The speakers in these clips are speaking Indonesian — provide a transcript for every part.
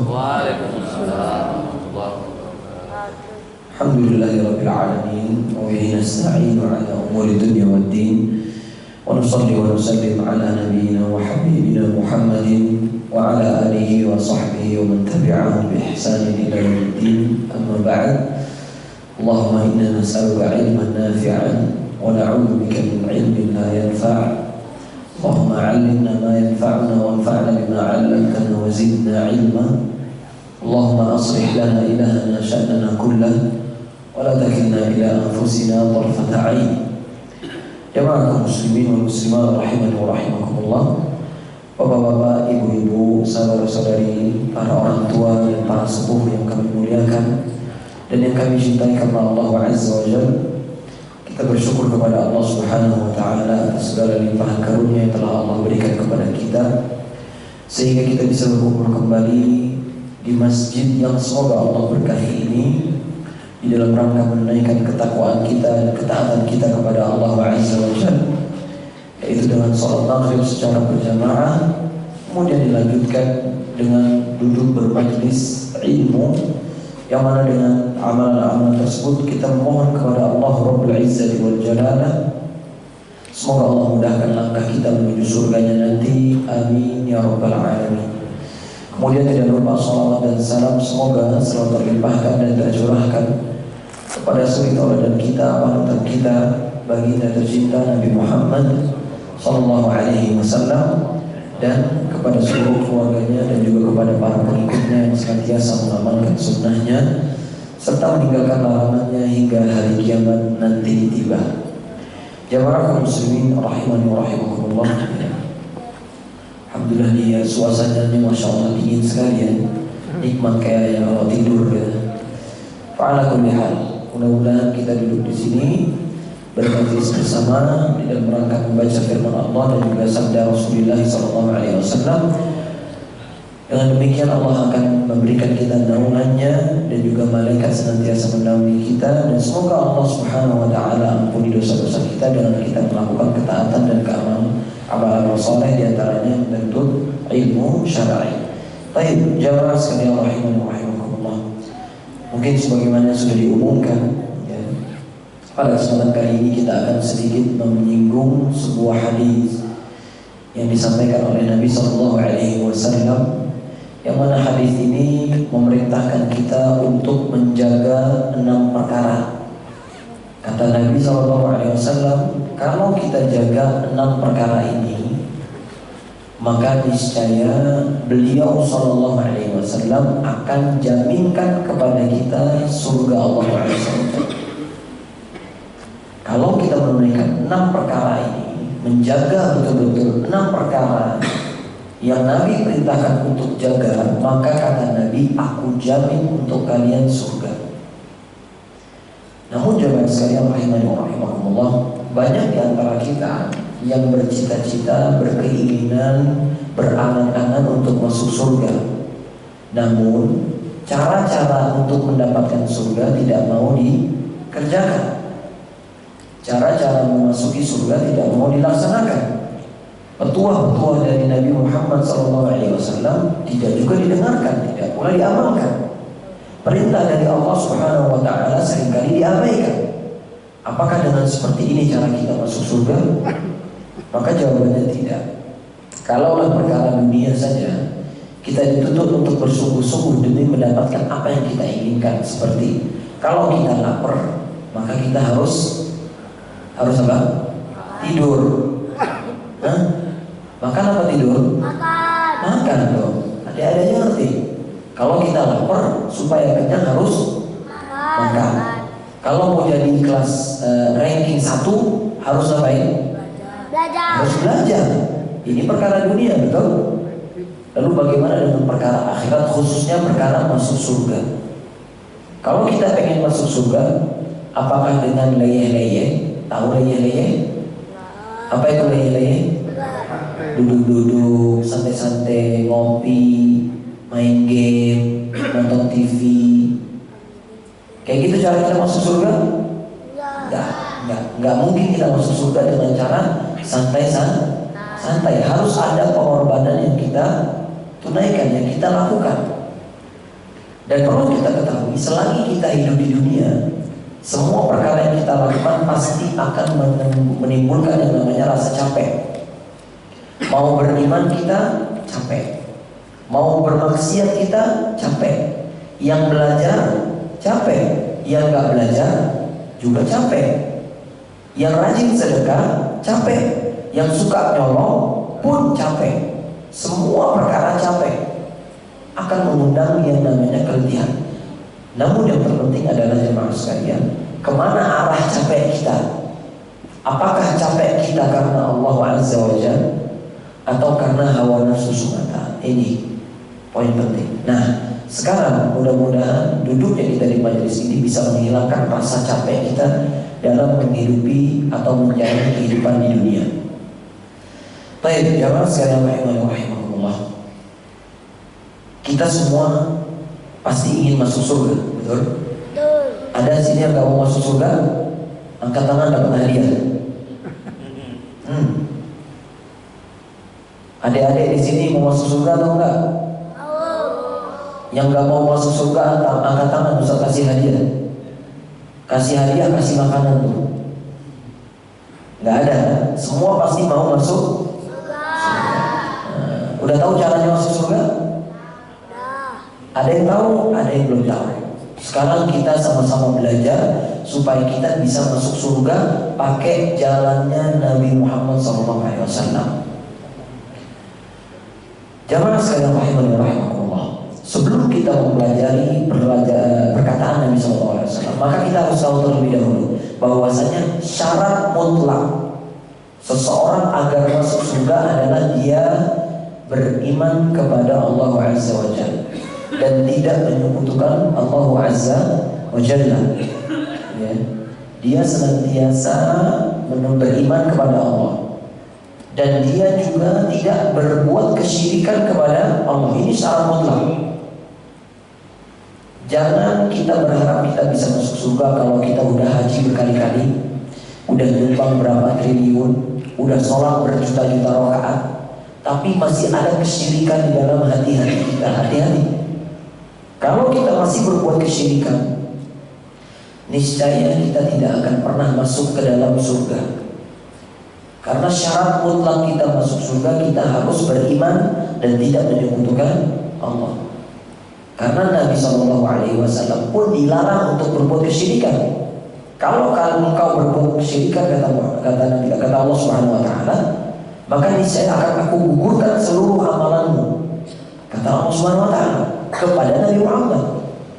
Waalaikumsalam warahmatullahi wabarakatuh. Alhamdulillahirabbil alamin wa bihi nasta'inu ala umuri dunya waddin wa nusalli wa nusallim ala nabiyyina wa habibina Muhammadin wa ala alihi wa sahbihi wa man tabi'ahum bi ihsanin ila yaumiddin. Amma ba'd. Allahumma inna nas'aluka 'ilman nafi'an wa na'udzu bika min 'ilmin la yanfa'. Allahumma 'allimna ma yanfa'una wanfa'na bima 'allamtana wa zidna 'ilma. Allahumma aslih lana ilahana sya'nana kullahu wa la takilna ila anfusina tarfata 'ain. Jamaah kaum muslimin wal muslimat rahimani wa rahimakumullah. Bapak-bapak, ibu-ibu, saudara-saudari, para orang tua dan para sepuh yang kami muliakan dan yang kami cintai karena Allah Azza wa Jalla. Kita bersyukur kepada Allah Subhanahu wa taala atas segala limpahan karunia yang telah Allah berikan kepada kita sehingga kita bisa berkumpul kembali di masjid yang semoga Allah berkahi ini di dalam rangka menunaikan ketakwaan kita dan ketaatan kita kepada Allah Azza wa Jalla, yaitu dengan sholat maghrib secara berjamaah, kemudian dilanjutkan dengan duduk bermajlis ilmu, yang mana dengan amalan-amalan tersebut kita memohon kepada Allah Rabbul Izzati wal Jalalah semoga Allah mudahkan langkah kita menuju surganya nanti, amin ya rabbal alamin. Kemudian tidak lupa salawat dan salam semoga selalu terlimpahkan dan tercurahkan kepada suri tauladan kita, panutan kita, baginda tercinta Nabi Muhammad sallallahu alaihi wasallam, dan kepada seluruh keluarganya dan juga kepada para pengikutnya yang senantiasa mengamalkan sunnahnya serta meninggalkan larangannya hingga hari kiamat nanti tiba. Jamaah kaum muslimin rahimani wa rahimakumullah. Alhamdulillah nih ya, suasananya masya Allah dingin sekali ya, nikmat kayak yang kalau tidur ya. Fa'ala kulli hal, mudah-mudahan kita duduk di sini bermajlis bersama di dalam rangka membaca firman Allah dan juga sabda Rasulullah SAW. Dengan demikian Allah akan memberikan kita naungannya dan juga malaikat senantiasa menaungi kita, dan semoga Allah Subhanahu wa taala ampuni dosa-dosa kita dengan kita melakukan ketaatan dan amalan saleh, di antaranya menuntut ilmu syar'i. Baik, jamaah sekalian rahimani wa rahimakumullah. Mungkin sebagaimana sudah diumumkan ya, pada kesempatan kali ini kita akan sedikit menyinggung sebuah hadis yang disampaikan oleh Nabi sallallahu alaihi wasallam, yang mana hadis ini memerintahkan kita untuk menjaga 6 perkara. Kata Nabi SAW, kalau kita jaga 6 perkara ini, maka niscaya beliau SAW akan jaminkan kepada kita surga Allah SWT. Kalau kita menunaikan 6 perkara ini, menjaga betul-betul 6 perkara yang Nabi perintahkan untuk jaga, maka kata Nabi, aku jamin untuk kalian surga. Namun jemaah sekalian rahimani wa rahimakumullah, banyak di antara kita yang bercita-cita, berkeinginan, berangan-angan untuk masuk surga. Namun cara-cara untuk mendapatkan surga tidak mau dikerjakan. Cara-cara memasuki surga tidak mau dilaksanakan. Petua-petua dari Nabi Muhammad SAW tidak juga didengarkan, tidak pula diamalkan. Perintah dari Allah Subhanahu wa taala seringkali diabaikan. Apakah dengan seperti ini cara kita masuk surga? Maka jawabannya tidak. Kalaulah perkara dunia saja, kita dituntut untuk bersungguh-sungguh demi mendapatkan apa yang kita inginkan. Seperti kalau kita lapar, maka kita harus apa? Tidur. Makan apa tidur? Makan dong. Adik-adiknya ngerti. Kalau kita lapar, supaya kenyang harus makan. Kalau mau jadi kelas ranking 1, harus ngapain? Harus belajar. Ini perkara dunia, betul? Lalu bagaimana dengan perkara akhirat, khususnya perkara masuk surga? Kalau kita pengen masuk surga, apakah dengan leyeh-leyeh? Tahu leyeh-leyeh? Apa itu leyeh-leyeh? Duduk-duduk, santai-santai, ngopi, main game, nonton TV. Kayak gitu cara kita masuk surga? Enggak mungkin kita masuk surga dengan cara santai. Harus ada pengorbanan yang kita tunaikan, yang kita lakukan. Dan perlu kita ketahui, selagi kita hidup di dunia, semua perkara yang kita lakukan pasti akan menimbulkan yang namanya rasa capek. Mau beriman kita capek, mau bermaksiat kita capek, yang belajar capek, yang gak belajar juga capek, yang rajin sedekah capek, yang suka nyolong pun capek. Semua perkara capek akan mengundang yang namanya keletihan. Namun yang terpenting adalah jemaah sekalian, kemana arah capek kita? Apakah capek kita karena Allah Azza wa Jalla atau karena hawa nafsu semata? Ini poin penting. Nah, sekarang mudah-mudahan duduknya kita di majelis ini bisa menghilangkan rasa capek kita dalam menghidupi atau menjalani kehidupan di dunia. Baik, jemaah sekalian rahimahullah. Kita semua pasti ingin masuk surga, betul? Ada sini yang gak mau masuk surga? Angkat tangan dapat hadiah. Adik-adik di sini mau masuk surga atau enggak? Yang gak mau masuk surga angkat tangan, Ustaz kasih hadiah. Kasih hadiah, kasih makanan tuh. Gak ada, semua pasti mau masuk surga. Udah tahu caranya masuk surga? Ada yang tahu, ada yang belum tahu. Sekarang kita sama-sama belajar supaya kita bisa masuk surga pakai jalannya Nabi Muhammad SAW. Jamaah sekalian rahimahullah, sebelum kita mempelajari perkataan Nabi SAW, maka kita harus tahu terlebih dahulu bahwasanya syarat mutlak seseorang agar masuk surga adalah dia beriman kepada Allah Azza wa Jalla dan tidak menyekutukan Allah Azza wa Jalla. Ya. Dia senantiasa beriman kepada Allah dan dia juga tidak berbuat kesyirikan kepada Allah. Ini syarat mutlak. Jangan kita berharap kita bisa masuk surga kalau kita udah haji berkali-kali, udah nyumbang berapa triliun, udah sholat berjuta-juta rakaat, tapi masih ada kesyirikan di dalam hati-hati kita. Hati-hati. Kalau kita masih berbuat kesyirikan, niscaya kita tidak akan pernah masuk ke dalam surga. Karena syarat mutlak kita masuk surga, kita harus beriman dan tidak menyekutukan Allah. Karena Nabi SAW pun dilarang untuk berbuat kesyirikan. Kalau engkau berbuat kesyirikan, kata Allah Subhanahu Wa Taala, maka niscaya akan aku gugurkan seluruh amalanmu. Kata Allah Subhanahu Wa Taala kepada Nabi Muhammad.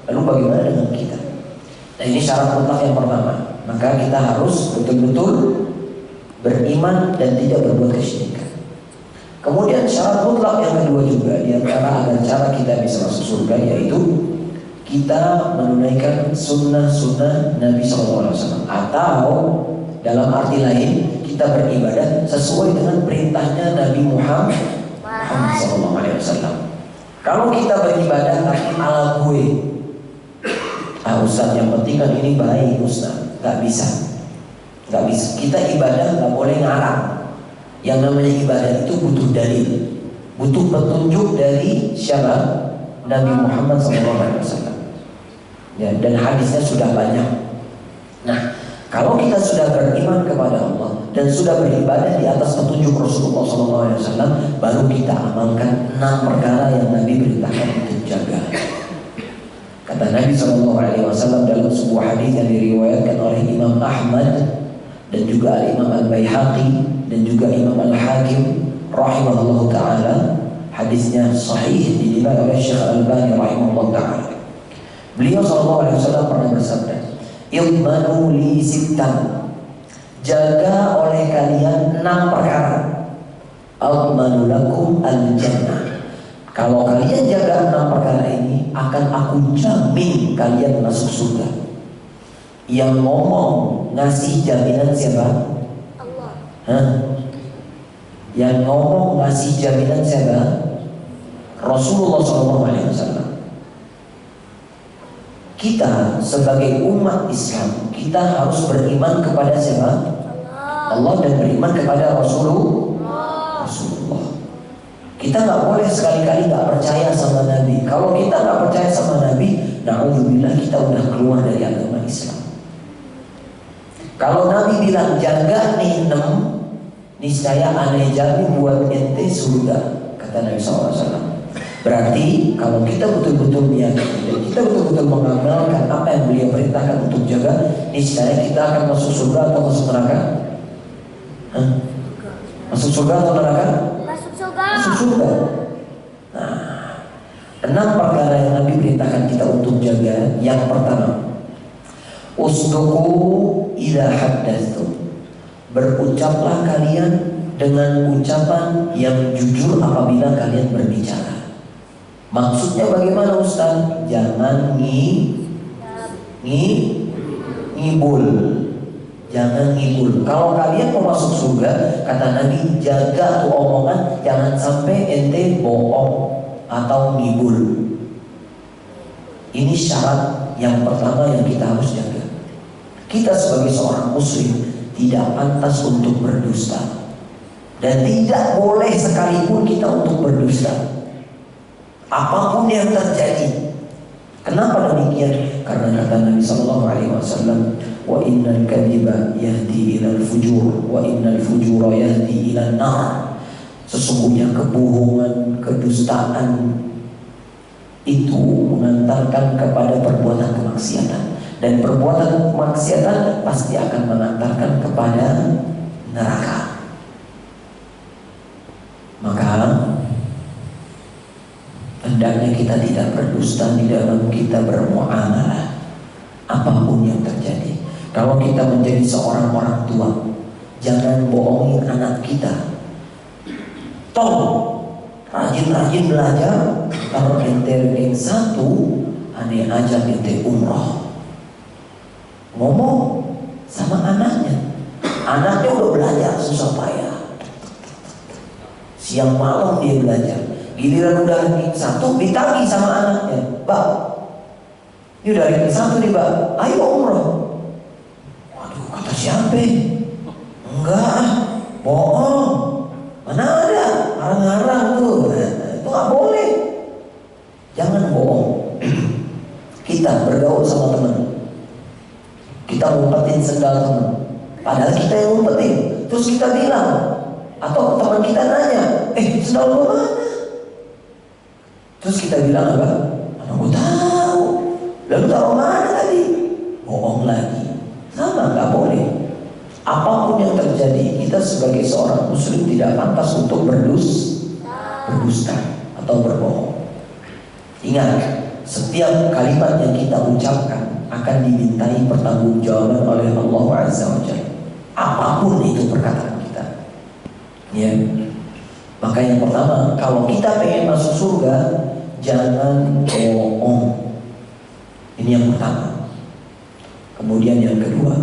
Lalu bagaimana dengan kita? Nah, ini syarat mutlak yang pertama. Maka kita harus betul-betul beriman dan tidak berbuat kesyirikan. Kemudian syarat mutlak yang kedua juga di antara agar cara kita bisa masuk surga, yaitu kita menunaikan sunnah-sunnah Nabi SAW, atau dalam arti lain kita beribadah sesuai dengan perintahnya Nabi Muhammad SAW. Kalau kita beribadah tapi ala gue, Ustaz yang penting kan ini baik Ustaz, nggak bisa. Kita ibadah nggak boleh ngarang. Yang namanya ibadah itu butuh dalil, butuh petunjuk dari siapa? Nabi Muhammad SAW. Ya, dan hadisnya sudah banyak. Nah, kalau kita sudah beriman kepada Allah dan sudah beribadah di atas petunjuk Rasulullah SAW, baru kita amalkan 6 perkara yang Nabi perintahkan untuk jaga. Kata Nabi SAW dalam sebuah hadis yang diriwayatkan oleh Imam Ahmad dan juga Imam Al-Baihaqi dan juga Imam Al-Hakim rahimahullah ta'ala, hadisnya sahih dinilai oleh Syekh Al-Albani rahimahullah ta'ala. Beliau SAW pernah bersabda, "Idmanu li sittan," jaga oleh kalian 6 perkara. "Admanu lakum al-jannah." Kalau kalian jaga 6 perkara ini, akan aku jamin kalian masuk surga. Yang ngomong ngasih jaminan siapa? Allah. Yang ngomong ngasih jaminan siapa? Rasulullah SAW. Kita sebagai umat Islam, kita harus beriman kepada siapa? Allah, dan beriman kepada Rasulullah. Kita nggak boleh sekali-kali nggak percaya sama Nabi. Kalau kita nggak percaya sama Nabi, na'udzubillah kita udah keluar dari agama Islam. Kalau Nabi bilang jaga nih 6, niscaya aneh jamin buat ente surga, kata Nabi SAW. Berarti kalau kita betul-betul meyakini dan kita betul-betul mengamalkan apa yang beliau perintahkan untuk jaga, niscaya kita akan masuk surga atau masuk neraka? Masuk surga atau neraka? Masuk surga. Masuk surga. Nah, 6 perkara yang Nabi perintahkan kita untuk jaga. Yang pertama, usduqu idza haddatstum. Berucaplah kalian dengan ucapan yang jujur apabila kalian berbicara. Maksudnya bagaimana Ustaz? Jangan ngibul. Jangan ngibul. Kalau kalian mau masuk surga, kata Nabi, jaga tuh omongan, jangan sampai ente bohong atau ngibul. Ini syarat yang pertama yang kita harus jaga. Kita sebagai seorang muslim tidak pantas untuk berdusta, dan tidak boleh sekalipun kita untuk berdusta apapun yang terjadi. Kenapa demikian? Karena kata Nabi SAW, wa innal kadhiba yahdi ilal fujur, wa innal fujura yahdi ilan nar. Sesungguhnya kebohongan, kedustaan itu mengantarkan kepada perbuatan kemaksiatan, dan perbuatan kemaksiatan pasti akan mengantarkan kepada neraka. Maka hendaknya kita tidak berdusta di dalam kita bermuamalah apapun yang terjadi. Kalau kita menjadi seorang orang tua, jangan bohongin anak kita. Rajin-rajin belajar. Kalau ente ranking 1, aneh ajak ente umroh. Ngomong sama anaknya. Anaknya udah belajar susah payah, siang malam dia belajar. Giliran udah ranking 1, ditagih sama anaknya, "Mbak, ini udah ranking 1 nih Mbak, ayo umroh." Waduh, kata siapa? Enggak, bohong. Mana ada, ngarang-ngarang tuh. Itu gak boleh. Jangan bohong. Kita bergaul sama teman, kita ngumpetin sendal teman, padahal kita yang ngumpetin. Terus kita bilang, atau teman kita nanya, sendal lo mana? Terus kita bilang apa? Mana gue tahu. Lalu taruh mana tadi? Bohong lagi. Sama, gak boleh. Apapun yang terjadi, kita sebagai seorang muslim tidak pantas untuk berdusta atau berbohong. Ingat, setiap kalimat yang kita ucapkan akan dimintai pertanggungjawaban oleh Allah Azza wa Jalla. Apapun itu perkataan kita. Ya. Maka yang pertama, kalau kita pengen masuk surga, jangan bohong. Ini yang pertama. Kemudian yang kedua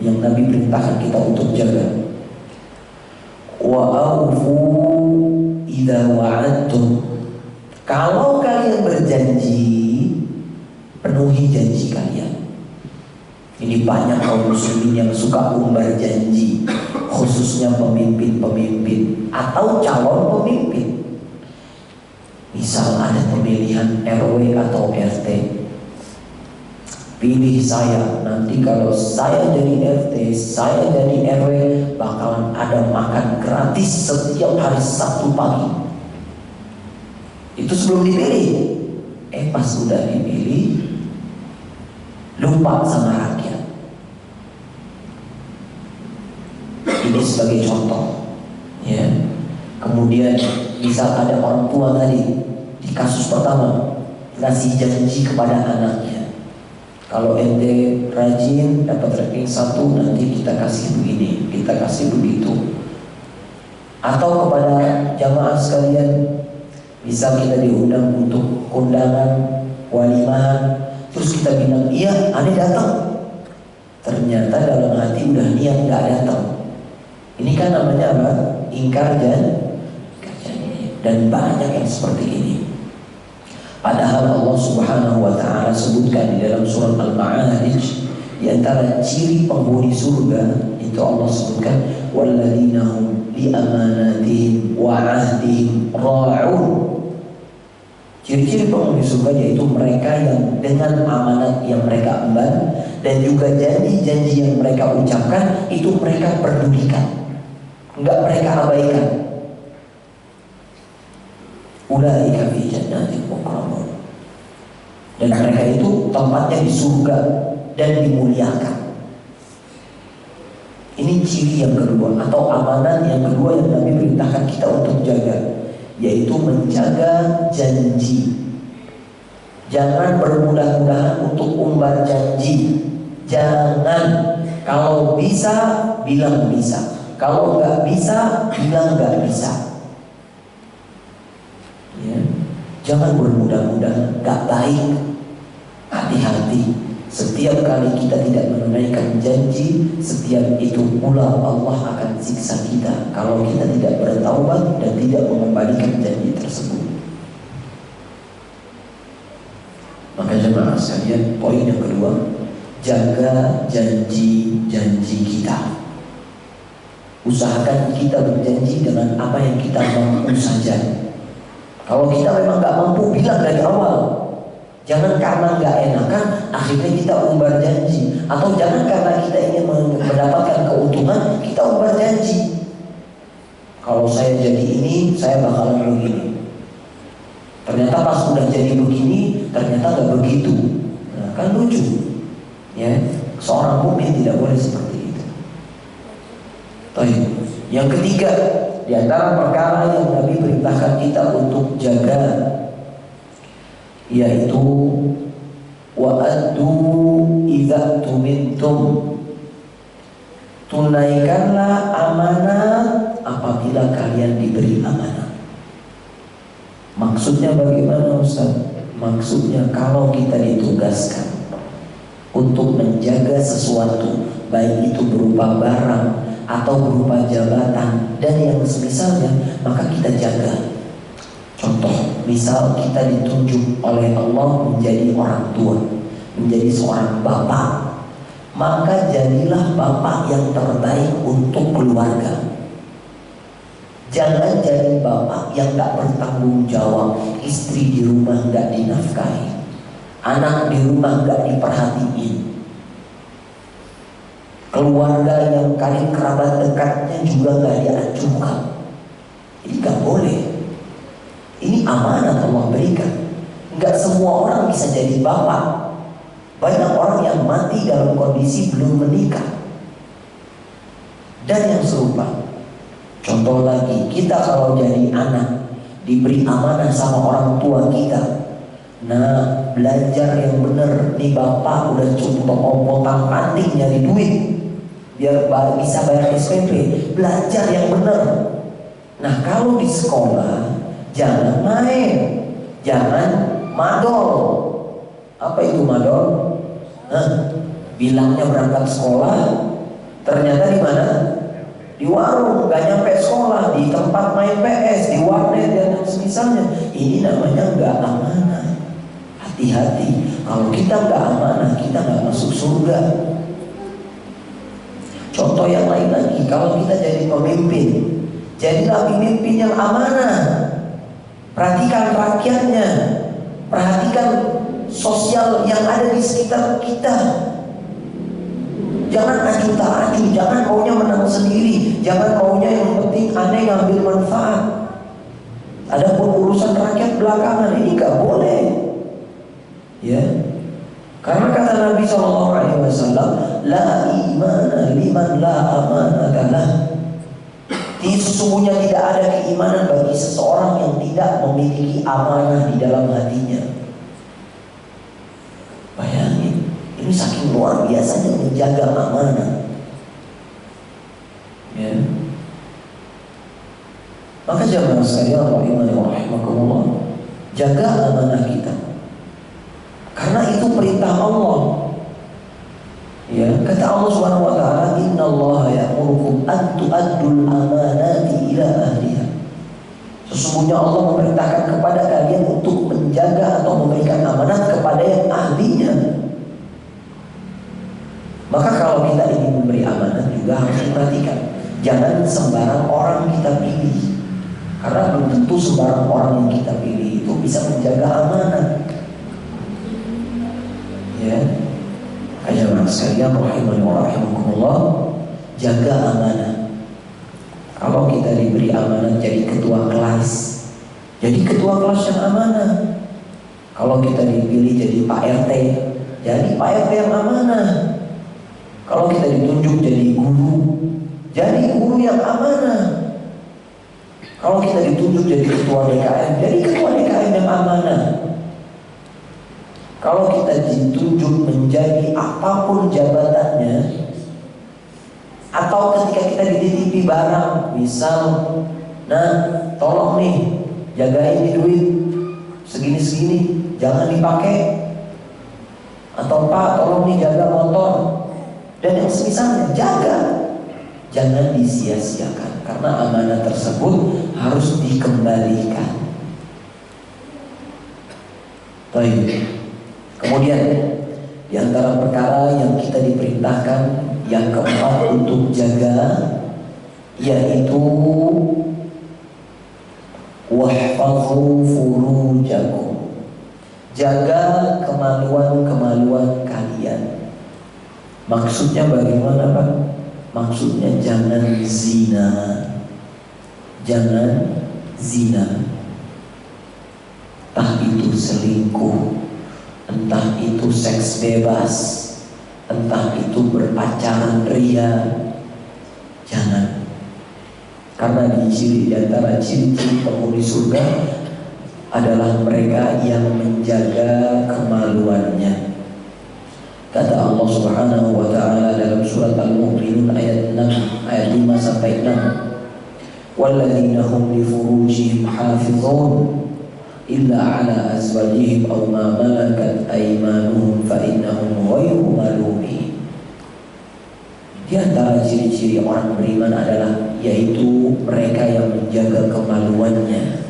yang Nabi perintahkan kita untuk jaga, wa aufu idza wa'adtum. Kalau kalian berjanji, penuhi janji kalian. Ini banyak kaum muslimin yang suka umbar janji, khususnya pemimpin-pemimpin atau calon pemimpin. Misal ada pemilihan RW atau RT, pilih saya, nanti kalau saya jadi RT, saya jadi RW, bakalan ada makan gratis setiap hari Sabtu pagi. Itu sebelum dipilih. Pas sudah dipilih, lupa sama rakyat. Ini sebagai contoh, ya. Kemudian misal ada orang tua tadi, di kasus pertama ngasih janji kepada anaknya, kalau ente rajin dapat ranking 1, nanti kita kasih begini, kita kasih begitu. Atau kepada jamaah sekalian, bisa kita diundang untuk undangan walimahan, terus kita bilang, iya, aneh datang. Ternyata dalam hati udah niat gak datang. Ini kan namanya apa? Ingkar janji. Dan banyak yang seperti ini. Padahal Allah Subhanahu wa ta'ala sebutkan di dalam surat Al-Ma'arij, di antara ciri penghuni surga itu Allah sebutkan, walladzina hum li amanatihim wa 'ahdihim ra'un. Ciri-ciri penghuni surga yaitu mereka yang dengan amanat yang mereka emban dan juga janji-janji yang mereka ucapkan itu mereka pedulikan, enggak mereka abaikan. Ulaika fi jannatin mukramun. Dan mereka itu tempatnya di surga dan dimuliakan. Ini ciri yang kedua atau amanat yang kedua yang Nabi perintahkan kita untuk jaga, yaitu menjaga janji. Jangan bermudah-mudahan untuk umbar janji. Jangan. Kalau bisa bilang bisa, kalau nggak bisa bilang nggak bisa. Ya. Jangan bermudah-mudahan, nggak baik. Hati-hati. Setiap kali kita tidak menunaikan janji, setiap itu pula Allah akan siksa kita kalau kita tidak bertaubat dan tidak mengembalikan janji tersebut. Maka jemaah sekalian, poin yang kedua, jaga janji-janji kita. Usahakan kita berjanji dengan apa yang kita mampu saja. Kalau kita memang nggak mampu, bilang dari awal. Jangan karena nggak enakan akhirnya kita umbar janji, atau jangan karena kita ingin mendapatkan keuntungan kita umbar janji. Kalau saya jadi ini, saya bakalan begini. Ternyata pas udah jadi begini, ternyata nggak begitu. Nah, kan lucu, ya. Seorang mukmin tidak boleh seperti itu. Yang ketiga, di antara perkara yang Nabi perintahkan kita untuk jaga, yaitu wa'addu idza tumintum. Tunaikanlah amanat apabila kalian diberi amanat. Maksudnya bagaimana Ustaz? Maksudnya kalau kita ditugaskan untuk menjaga sesuatu, baik itu berupa barang atau berupa jabatan dan yang semisalnya, maka kita jaga. Contoh, misal kita ditunjuk oleh Allah menjadi orang tua, menjadi seorang bapak, maka jadilah bapak yang terbaik untuk keluarga. Jangan jadi bapak yang gak bertanggung jawab, istri di rumah gak dinafkahi, anak di rumah gak diperhatiin, keluarga yang kalian kerabat dekatnya juga gak diacuhkan. Ini gak boleh. Ini amanat Allah berikan. Enggak semua orang bisa jadi bapak. Banyak orang yang mati dalam kondisi belum menikah. Dan yang serupa. Contoh lagi, kita kalau jadi anak diberi amanah sama orang tua kita. Nah, belajar yang benar. Nih bapak udah cukup potong panting nyari duit biar bisa bayar SPP. Belajar yang benar. Nah, kalau di sekolah jangan main, jangan madol. Apa itu madol? Bilangnya berangkat sekolah, ternyata di mana? Di warung, gak nyampe sekolah, di tempat main PS, di warnet dan semisalnya. Ini namanya gak amanah. Hati-hati, kalau kita gak amanah, kita gak masuk surga. Contoh yang lain lagi, kalau kita jadi pemimpin, jadilah pemimpin yang amanah. Perhatikan rakyatnya, perhatikan sosial yang ada di sekitar kita. Jangan acuh tak acuh, jangan maunya menang sendiri, jangan maunya yang penting aneh ngambil manfaat. Adapun urusan rakyat belakangan ini gak boleh, ya. Karena kata Nabi SAW, la imana liman la amanata lah. Sesungguhnya tidak ada keimanan bagi seseorang yang tidak memiliki amanah di dalam hatinya. Bayangin, ini saking luar biasanya menjaga amanah. Ya. Maka jamaah sekalian rahimani wa rahimakumullah, jaga amanah kita. Karena itu perintah Allah. Ya, kata Allah Subhanahu wa taala, "Innallaha ya'murukum an tu'addul amanati ila ahliha." Sesungguhnya Allah memerintahkan kepada kalian untuk menjaga atau memberikan amanat kepada yang ahlinya. Maka kalau kita ingin memberi amanat juga harus diperhatikan. Jangan sembarang orang kita pilih. Karena belum tentu sembarang orang yang kita pilih itu bisa menjaga amanah. Ya, jamaah sekalian rahimani wa rahimakumullah, jaga amanah. Kalau kita diberi amanah jadi ketua kelas, jadi ketua kelas yang amanah. Kalau kita dipilih jadi Pak RT, jadi Pak RT yang amanah. Kalau kita ditunjuk jadi guru, jadi guru yang amanah. Kalau kita ditunjuk jadi ketua DKM, jadi ketua DKM yang amanah. Kalau kita ditunjuk menjadi apapun jabatannya, atau ketika kita dititipi barang, misal, nah tolong nih jagain nih duit segini-segini, jangan dipakai. Atau Pak tolong nih jaga motor, dan yang semisalnya, jaga, jangan disia-siakan, karena amanah tersebut harus dikembalikan. Baik. Kemudian di antara perkara yang kita diperintahkan yang keempat untuk jaga, yaitu wahfazu furujakum, jaga kemaluan-kemaluan kalian. Maksudnya bagaimana, Pak? Maksudnya jangan zina. Jangan zina. Entah itu selingkuh, entah itu seks bebas, entah itu berpacaran ria. Jangan. Karena di antara ciri-ciri penghuni surga adalah mereka yang menjaga kemaluannya. Kata Allah Subhanahu wa taala dalam surat Al-Mu'minun ayat 6, ayat 5 sampai 6. Walladzina hum li furujihim hafizun illa ala azwajihim aw ma malakat aymanuhum fa innahum ghairu malumin. Di antara ciri-ciri orang beriman adalah yaitu mereka yang menjaga kemaluannya,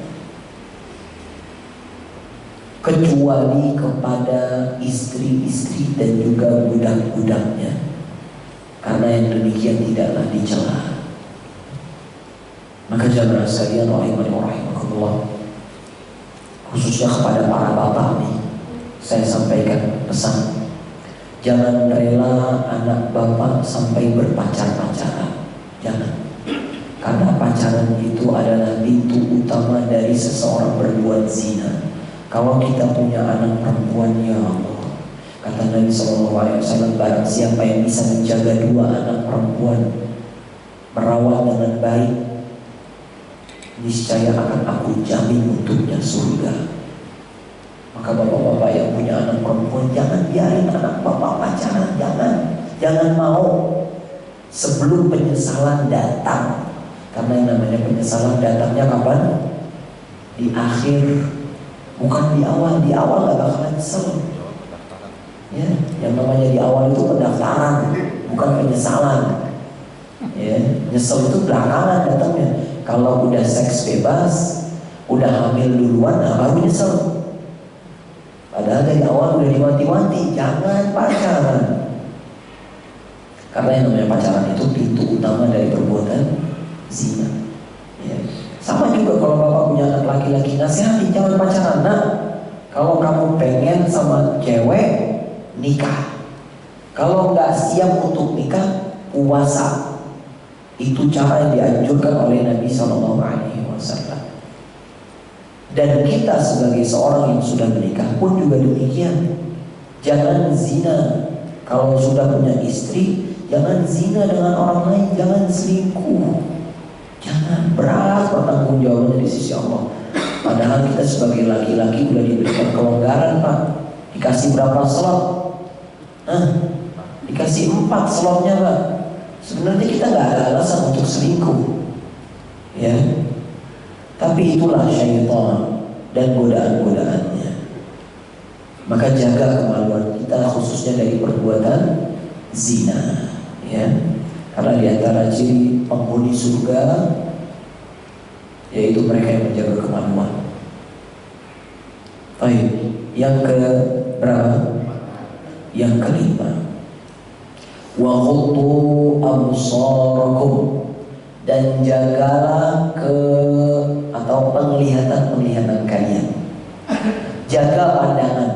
kecuali kepada istri-istri dan juga budak-budaknya, karena yang demikian tidaklah dicela. Maka jamaah sekalian rahimani wa rahimakumullah, khususnya kepada para bapak nih, saya sampaikan pesan, jangan rela anak bapak sampai berpacar-pacaran. Jangan. Karena pacaran itu adalah pintu utama dari seseorang berbuat zina. Kalau kita punya anak perempuan, ya Allah, kata Nabi SAW, barang siapa yang bisa menjaga dua anak perempuan, merawat dengan baik, niscaya akan aku jamin untuknya surga. Maka bapak-bapak yang punya anak perempuan, jangan biarin anak bapak pacaran. Jangan mau sebelum penyesalan datang. Karena yang namanya penyesalan datangnya kapan? Di akhir, bukan di awal. Di awal gak bakalan nyesel. Ya, yang namanya di awal itu pendaftaran, bukan penyesalan. Ya, nyesel itu belakangan datangnya. Kalau udah seks bebas, udah hamil duluan, nah baru nyesel. Padahal dari awal udah diwanti-wanti, jangan pacaran. Karena yang namanya pacaran itu pintu utama dari perbuatan zina. Ya. Sama juga kalau bapak punya anak laki-laki, nasihatin jangan pacaran. Nah, kalau kamu pengen sama cewek, nikah. Kalau nggak siap untuk nikah, puasa. Itu cara yang dianjurkan oleh Nabi SAW. Dan kita sebagai seorang yang sudah menikah pun juga demikian. Jangan zina. Kalau sudah punya istri, jangan zina dengan orang lain, jangan selingkuh. Jangan, berat pertanggungjawabannya di sisi Allah. Padahal kita sebagai laki-laki sudah diberikan kelonggaran, Pak. Dikasih berapa slot? Dikasih 4 slotnya, Pak. Sebenarnya kita nggak ada alasan untuk selingkuh, ya. Tapi itulah syaitan dan godaan-godaannya. Maka jaga kemaluan kita, khususnya dari perbuatan zina, ya. Karena di antara ciri penghuni surga yaitu mereka yang menjaga kemaluan. Baik, yang ke berapa? Yang kelima. Wa ghuddu absarakum, dan jagalah atau penglihatan kalian. Jaga pandangan,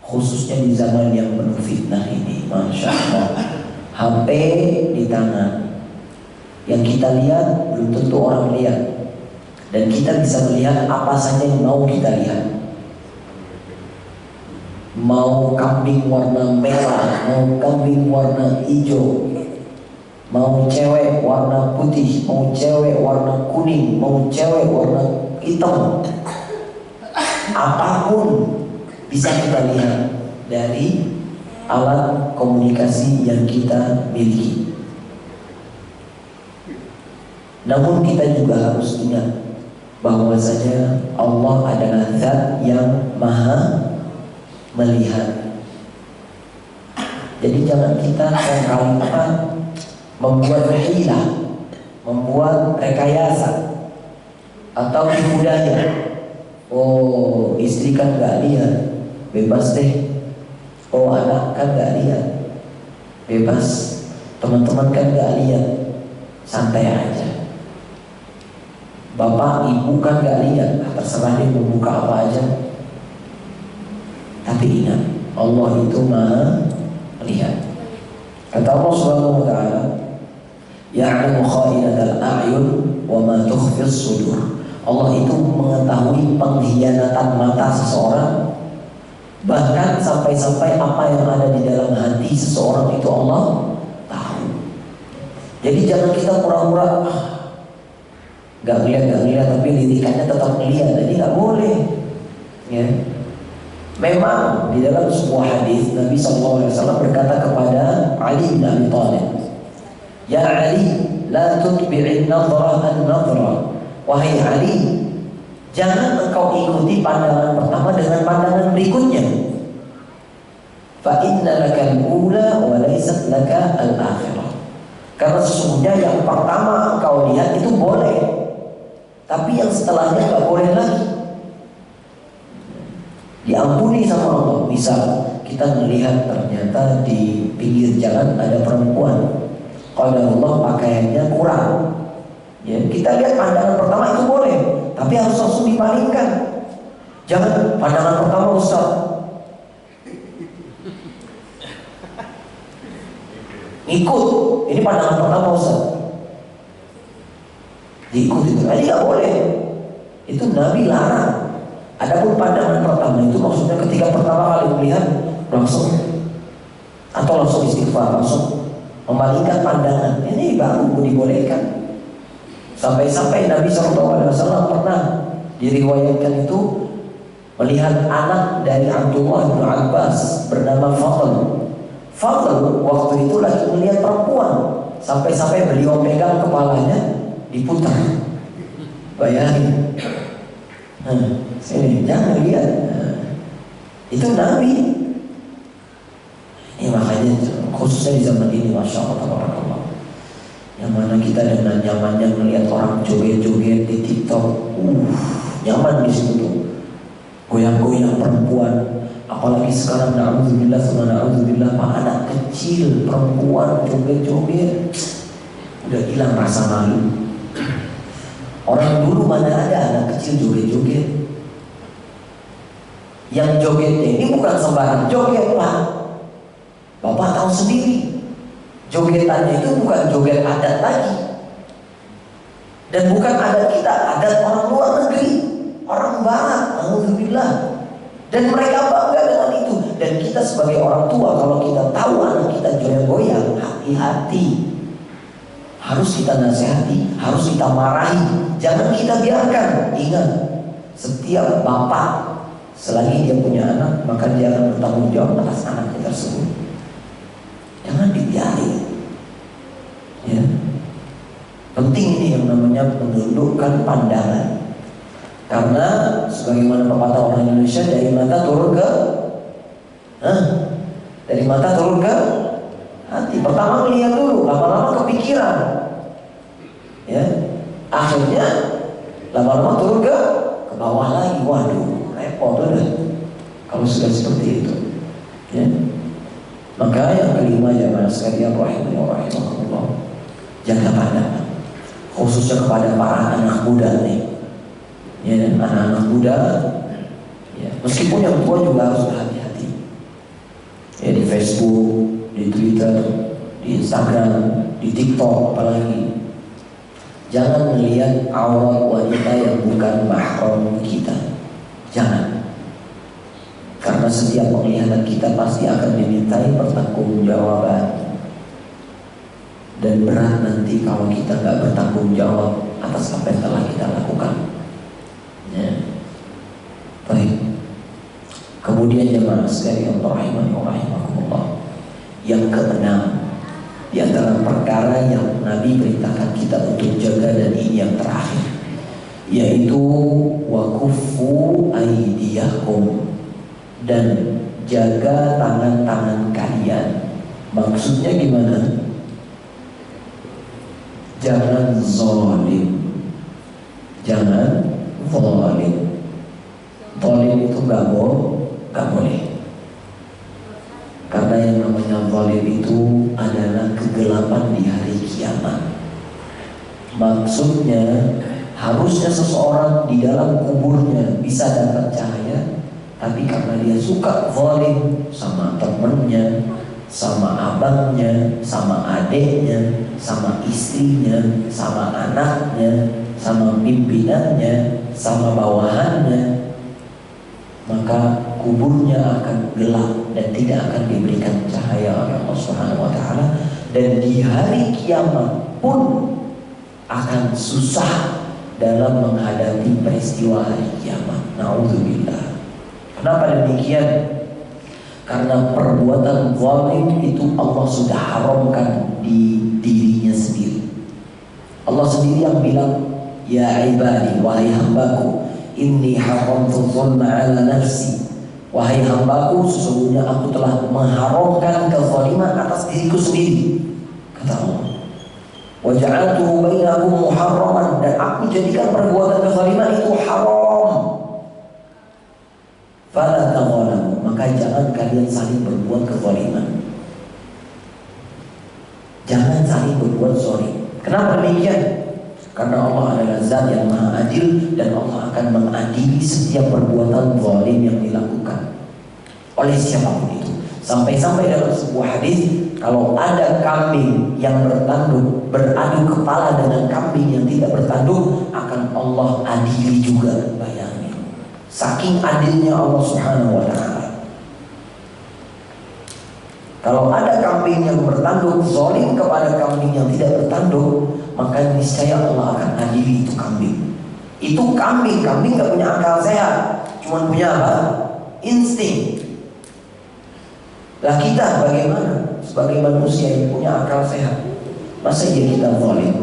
khususnya di zaman yang penuh fitnah ini. Masya Allah, HP di tangan, yang kita lihat belum tentu orang lihat, dan kita bisa melihat apa saja yang mau kita lihat. Mau kambing warna merah, mau kambing warna hijau, mau cewek warna putih, mau cewek warna kuning, mau cewek warna hitam, apapun bisa kita lihat dari alat komunikasi yang kita miliki. Namun kita juga harus ingat bahwasanya Allah adalah Zat yang Maha melihat. Jadi jangan kita kali-kali membuat hilah, membuat rekayasa atau tipu daya. Oh, istri kan gak lihat, bebas deh. Oh, anak kan gak lihat, bebas. Teman-teman kan gak lihat, santai aja. Bapak ibu kan gak lihat, terserah dia mau buka apa aja. Tapi ingat, Allah itu Maha melihat. Kata Allah Subhanahu wa taala, ya'lamu kha'inatal a'yun wa ma tukhfis sudur. Allah itu mengetahui pengkhianatan mata seseorang, bahkan sampai-sampai apa yang ada di dalam hati seseorang itu Allah tahu. Jadi jangan kita pura-pura gak ngeliat, tapi lirikannya tetap ngeliat. Jadi gak boleh, ya. Memang di dalam sebuah hadis Nabi SAW berkata kepada Ali bin Abi Thalib, "Ya Ali, la tutbi'in nadhra an-nadhra." Wahai Ali, jangan engkau ikuti pandangan pertama dengan pandangan berikutnya. Fa inna laka al-ula wa laysat laka al-akhirah. Karena sesungguhnya yang pertama engkau lihat itu boleh, tapi yang setelahnya enggak boleh lagi. Diampuni sama Allah. Misal kita melihat ternyata di pinggir jalan ada perempuan, kalau Allah pakaiannya kurang, ya, kita lihat pandangan pertama itu boleh, tapi harus langsung dipalingkan. Jangan pandangan pertama Ustaz, ikut, ini pandangan pertama Ustaz, diikut itu, ini nggak boleh. Itu Nabi larang. Adapun pandangan pertama itu maksudnya ketika pertama kali melihat langsung, atau langsung istighfar, langsung memalingkan pandangan, ini baru dibolehkan. Sampai-sampai Nabi SAW pernah diriwayatkan itu melihat anak dari Abdullah bin Abbas bernama Fadl. Fadl waktu itu lagi melihat perempuan, sampai-sampai beliau pegang kepalanya diputar. Bayangin. Sini, jangan lihat. Itu Nabi. Ya makanya khususnya di zaman ini, Masya Allah, tabarakallah, yang mana kita dengan nyamannya melihat orang joget-joget di TikTok, nyaman di situ tuh, goyang-goyang perempuan. Apalagi sekarang na'udzubillah sama na'udzubillah, anak kecil perempuan joget-joget, udah hilang rasa malu. Orang dulu mana ada anak kecil joget-joget. Yang jogetnya ini bukan sembarang joget, Pak. Bapak tahu sendiri, jogetannya itu bukan joget adat lagi, dan bukan adat kita, adat orang luar negeri, orang barat, alhamdulillah. Dan mereka bangga dengan itu. Dan kita sebagai orang tua, kalau kita tahu anak kita goyang-goyang, hati-hati. Harus kita nasihati, harus kita marahi, jangan kita biarkan. Ingat, setiap bapak selagi dia punya anak, maka dia akan bertanggung jawab atas anaknya tersebut. Jangan dibiarkan, ya. Penting ini yang namanya menundukkan pandangan. Karena sebagaimana pepatah orang Indonesia, dari mata turun ke dari mata turun ke hati. Pertama melihat dulu, lama-lama kepikiran, ya. Akhirnya lama-lama turun ke bawah lagi. Waduh, repot udah kalau sudah seperti itu, ya. Maka yang kelima, jamaah sekalian rahimani wa rahimakumullah, jaga pandangan, khususnya kepada para anak muda nih, ya, anak-anak muda Ya, meskipun yang tua juga harus berhati-hati. Ya, di Facebook, di Twitter, di Instagram, di TikTok apalagi. Jangan melihat aurat wanita yang bukan mahram kita. Jangan. Karena setiap penglihatan kita pasti akan dimintai pertanggungjawaban. Dan berat nanti kalau kita nggak bertanggung jawab atas apa yang telah kita lakukan. Ya. Baik. Kemudian jemaah sekalian rahimani wa rahimakumullah. Yang keenam, di antara perkara yang Nabi perintahkan kita untuk jaga, dan ini yang terakhir, yaitu wakufu aidiyakum, dan jaga tangan-tangan kalian. Maksudnya gimana? Jangan zalim. Jangan zalim. Zalim itu gak boleh. Karena yang namanya zalim itu adalah kegelapan di hari kiamat. Maksudnya harusnya seseorang di dalam kuburnya bisa dapat cahaya, tapi karena dia suka zalim sama temennya, sama abangnya, sama adiknya, sama istrinya, sama anaknya, sama pimpinannya, sama bawahannya, maka kuburnya akan gelap dan tidak akan diberikan cahaya oleh Allah Subhanahu wa taala, dan di hari kiamat pun akan susah dalam menghadapi peristiwa hari kiamat. Nauzubillah. Kenapa demikian? Karena perbuatan zalim itu Allah sudah haramkan di dirinya sendiri. Allah sendiri yang bilang, ya ibadi, wahai hambaku, inni haramtu dzulma ala nafsi, wahai hambaku, sesungguhnya aku telah mengharamkan kezaliman atas diriku sendiri, kata Allah. Wa ja'altuhu bainakum muharraman, dan aku jadikan perbuatan kezaliman itu haram. Fala tadzalamu, maka jangan kalian saling berbuat kezaliman. Jangan saling berbuat zalim. Kenapa demikian? Karena Allah adalah zat yang maha adil, dan Allah akan mengadili setiap perbuatan zalim yang dilakukan oleh siapapun itu. Sampai-sampai dalam sebuah hadis, kalau ada kambing yang bertanduk beradu kepala dengan kambing yang tidak bertanduk, akan Allah adili juga. Bayangin, saking adilnya Allah Subhanahu wa ta'ala. Kalau ada kambing yang bertanduk zalim kepada kambing yang tidak bertanduk, maka niscaya Allah akan adili itu kambing. Itu kambing gak punya akal sehat, cuma punya apa? Insting. Lah kita bagaimana? Sebagai manusia yang punya akal sehat, masa iya kita zalim?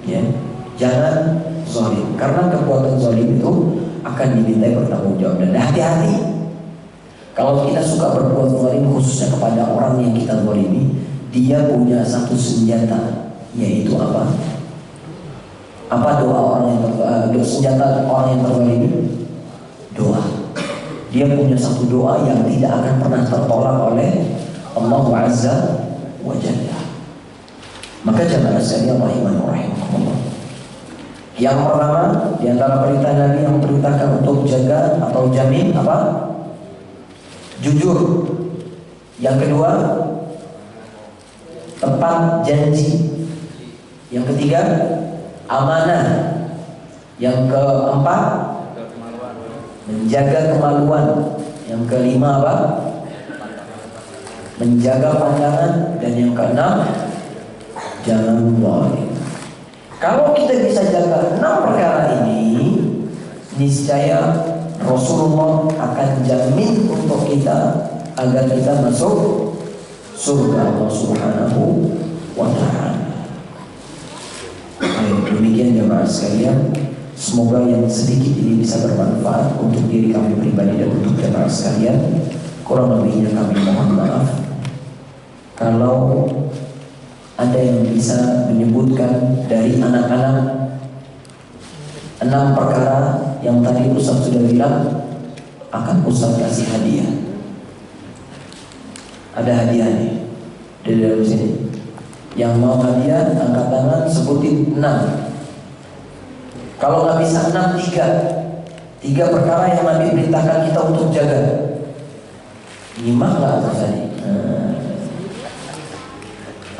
Ya, jangan zalim, karena perbuatan zalim itu akan dimintai pertanggungjawaban. Dan hati-hati, kalau kita suka berbuat zalim, khususnya kepada orang yang kita zalimi, dia punya satu senjata, yaitu apa? Apa doa orang yang senjata orang yang terzalimi? Doa. Dia punya satu doa yang tidak akan pernah tertolak oleh Allah Azza wa Jalla. Maka jemaah sekalian rahimanirrahimahullah. Yang pertama, di antara perintah Nabi yang memperintahkan untuk jaga atau jamin apa? Jujur. Yang kedua, tepat janji. Yang ketiga, amanah. Yang keempat, menjaga kemaluan. Yang kelima apa? Menjaga pandangan. Dan yang keenam, jangan zalim. Kalau kita bisa jaga 6 perkara ini, niscaya Rasulullah akan jamin untuk kita agar kita masuk surga Allah Subhanahu wa ta'ala. Demikian jemaah sekalian, semoga yang sedikit ini bisa bermanfaat untuk diri kami pribadi dan untuk jemaah sekalian. Kurang lebihnya kami mohon maaf. Kalau ada yang bisa menyebutkan dari anak-anak 6 perkara yang tadi Ustaz sudah bilang, akan Ustaz kasih hadiah. Ada hadiah nih di dalam sini. Yang mau hadiah angkat tangan, sebutin 6. Kalau nggak bisa 6, 3 3 perkara yang Nabi perintahkan kita untuk jaga. Nyimak nggak atas tadi?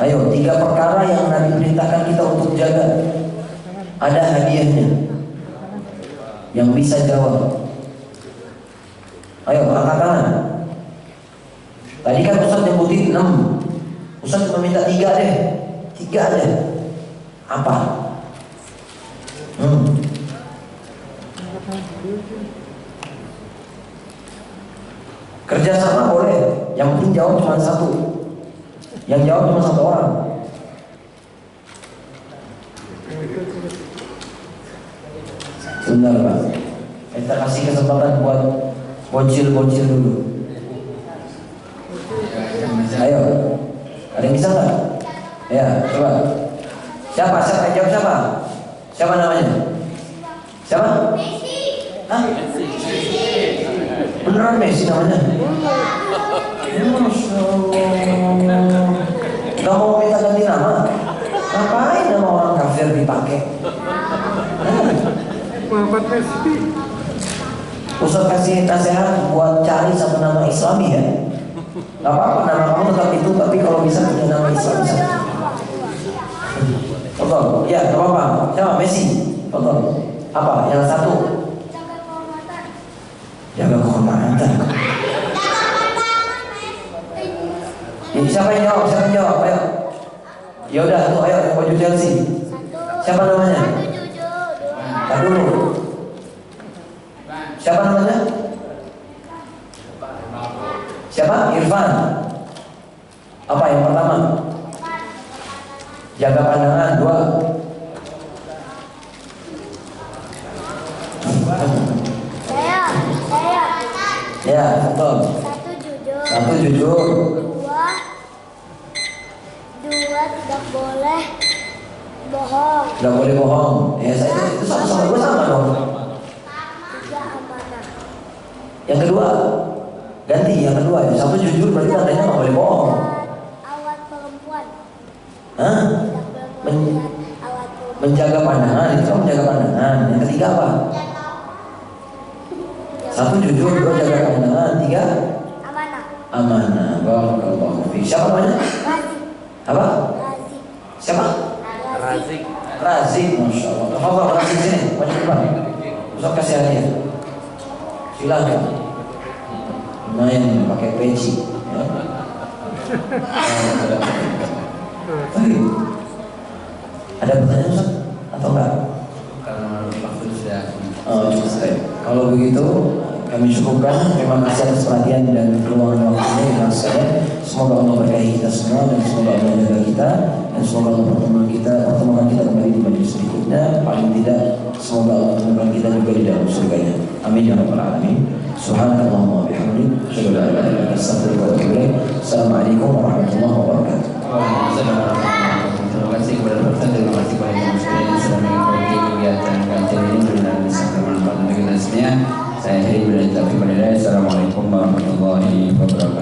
Ayo, 3 perkara yang Nabi perintahkan kita untuk jaga. Ada hadiahnya. Yang bisa jawab. Ayo, angkat tangan. Tadi kan Ustaz nyebutin 6. Ustaz cuma minta 3 deh. 3 aja. Apa? Kerjasama boleh. Yang penting jawab cuma 1. Yang jawab cuma 1 orang. Sebentar Pak, kita kasih kesempatan buat bocil-bocil dulu. Ayo, ada yang bisa nggak? Ya, coba. Siapa yang jawab siapa? Siapa namanya? Siapa? Messi. Hah? Beneran Messi namanya? Masya Allah. Gak mau minta ganti nama? Ngapain nama orang kafir dipakai? Ustaz kasih nasihat buat cari satu nama Islami ya. Gak apa-apa, nama kamu tetap itu, tapi kalau bisa punya nama Islam bisa. Betul, ya gak apa-apa. Siapa? Messi. Betul. Apa? Yang 1. Jaga kehormatan. Siapa yang jawab? Siapa yang jawab? Ayo. Ya udah, tuh ayo yang baju Chelsea. Siapa namanya? Tak dulu. Siapa namanya? Siapa? Irfan. Apa yang pertama? Jaga pandangan. 2. Saya. Ya, betul. 1 jujur. 2 tidak boleh bohong. Tidak boleh bohong. Ya, saya itu sama-sama gue sama dong. 3 amanah. Yang kedua, ganti yang kedua. 1 jujur berarti tandanya nggak boleh bohong. Awat perempuan. Hah? Menjaga pandangan, itu kan menjaga pandangan. Yang ketiga apa? 1 jujur, 2 jaga pandangan, 3 Amanah. amanah. Barakallahu fiik. Siapa namanya? Razik. Apa? Razik. Siapa? Razik. Razik. Masya Allah. Tafadhal Razik sini. Maju depan. Ustaz kasih hadiah. Silakan. Lumayan pakai peci. Ya. Ada pertanyaan Ustaz? Atau enggak? Karena waktu sudah. Oh, cukup. Kalau begitu kami cukupkan. Terima kasih atas perhatian dan keluangan waktunya yang sekalian. Semoga Allah berkahi kita semua dan semoga Allah menjaga kita dan semoga Allah pertemukan kita kembali di majelis berikutnya. Paling tidak semoga Allah pertemukan kita juga di dalam surganya. Amin ya rabbal alamin. Subhanakallahumma wa bihamdik, asyhadu an la ilaha illa anta, astaghfiruka wa atubu ilaik. Assalamualaikum warahmatullahi wabarakatuh. Terima kasih kepada Ustaz, terima kasih kepada yang sudah mengikuti kegiatan kajian ini dan bisa bermanfaat untuk kita semua. Saya Heri berada di Assalamualaikum warahmatullahi wabarakatuh.